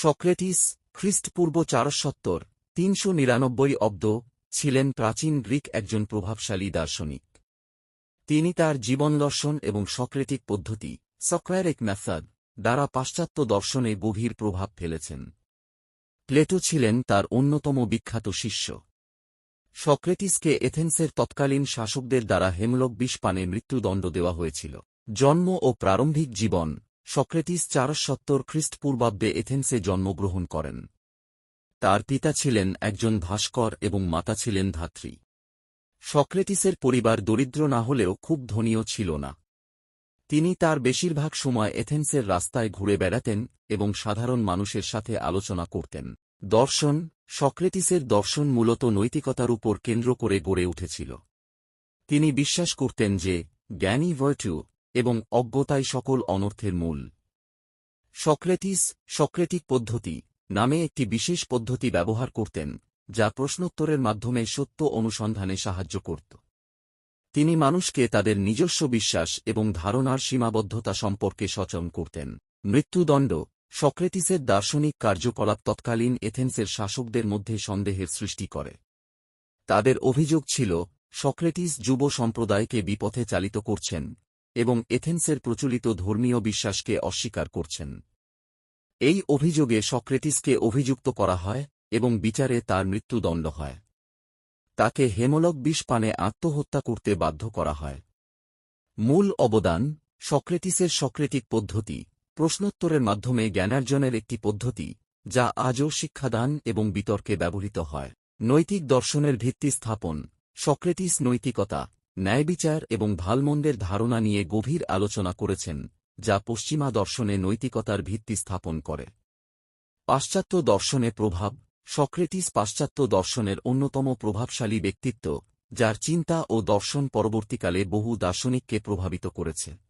Socrates, খ্রিস্টপূর্ব 470-399 অব্দ, ছিলেন প্রাচীন গ্রিক একজন প্রভাবশালী দার্শনিক। তিনি তার জীবনদর্শন এবং সক্রেটিক পদ্ধতি সক্রেটিক মেথড দ্বারা পাশ্চাত্য দর্শনে গভীর প্রভাব ফেলেছেন। প্লেটো ছিলেন তার অন্যতম বিখ্যাত শিষ্য। সক্রেটিসকে এথেন্সের তৎকালীন শাসকদের দ্বারা হেমলক বিষ পানে মৃত্যুদণ্ড দেওয়া হয়েছিল। জন্ম ও প্রারম্ভিক জীবন। সক্রেটিস 470 খ্রিস্টপূর্বাব্দে এথেন্সে জন্মগ্রহণ করেন। তার পিতা ছিলেন একজন ভাস্কর এবং মাতা ছিলেন ধাত্রী। সক্রেটিসের পরিবার দরিদ্র না হলেও খুব ধনীও ছিল না। তিনি তার বেশিরভাগ সময় এথেন্সের রাস্তায় ঘুরে বেড়াতেন এবং সাধারণ মানুষের সাথে আলোচনা করতেন। দর্শন। সক্রেটিসের দর্শন মূলত নৈতিকতার উপর কেন্দ্র করে গড়ে উঠেছিল। তিনি বিশ্বাস করতেন যে জ্ঞানই ভার্চু এবং অজ্ঞতাই সকল অনর্থের মূল। সক্রেটিস সক্রেটিক পদ্ধতি নামে একটি বিশেষ পদ্ধতি ব্যবহার করতেন, যা প্রশ্নোত্তরের মাধ্যমে সত্য অনুসন্ধানে সাহায্য করত। তিনি মানুষকে তাদের নিজস্ব বিশ্বাস এবং ধারণার সীমাবদ্ধতা সম্পর্কে সচেতন করতেন। মৃত্যুদণ্ড। সক্রেটিসের দার্শনিক কার্যকলাপ তৎকালীন এথেন্সের শাসকদের মধ্যে সন্দেহের সৃষ্টি করে। তাদের অভিযোগ ছিল সক্রেটিস যুব সম্প্রদায়কে বিপথে চালিত করছেন এবং এথেন্সের প্রচলিত ধর্মীয় বিশ্বাসকে অস্বীকার করছেন। এই অভিযোগে সক্রেটিসকে অভিযুক্ত করা হয় এবং বিচারে তার মৃত্যুদণ্ড হয়। তাকে হেমলক বিষ পানে আত্মহত্যা করতে বাধ্য করা হয়। মূল অবদান। সক্রেটিসের সক্রেটিক পদ্ধতি প্রশ্নোত্তরের মাধ্যমে জ্ঞানার্জনের একটি পদ্ধতি, যা আজও শিক্ষাদান এবং বিতর্কে ব্যবহৃত হয়। নৈতিক দর্শনের ভিত্তি স্থাপন। সক্রেটিস নৈতিকতা, ন্যায়বিচার এবং ভালমন্দের ধারণা নিয়ে গভীর আলোচনা করেছেন, যা পশ্চিমা দর্শনে নৈতিকতার ভিত্তি স্থাপন করে। পাশ্চাত্য দর্শনে প্রভাব। সক্রেটিস পাশ্চাত্য দর্শনের অন্যতম প্রভাবশালী ব্যক্তিত্ব, যার চিন্তা ও দর্শন পরবর্তীকালে বহু দার্শনিককে প্রভাবিত করেছে।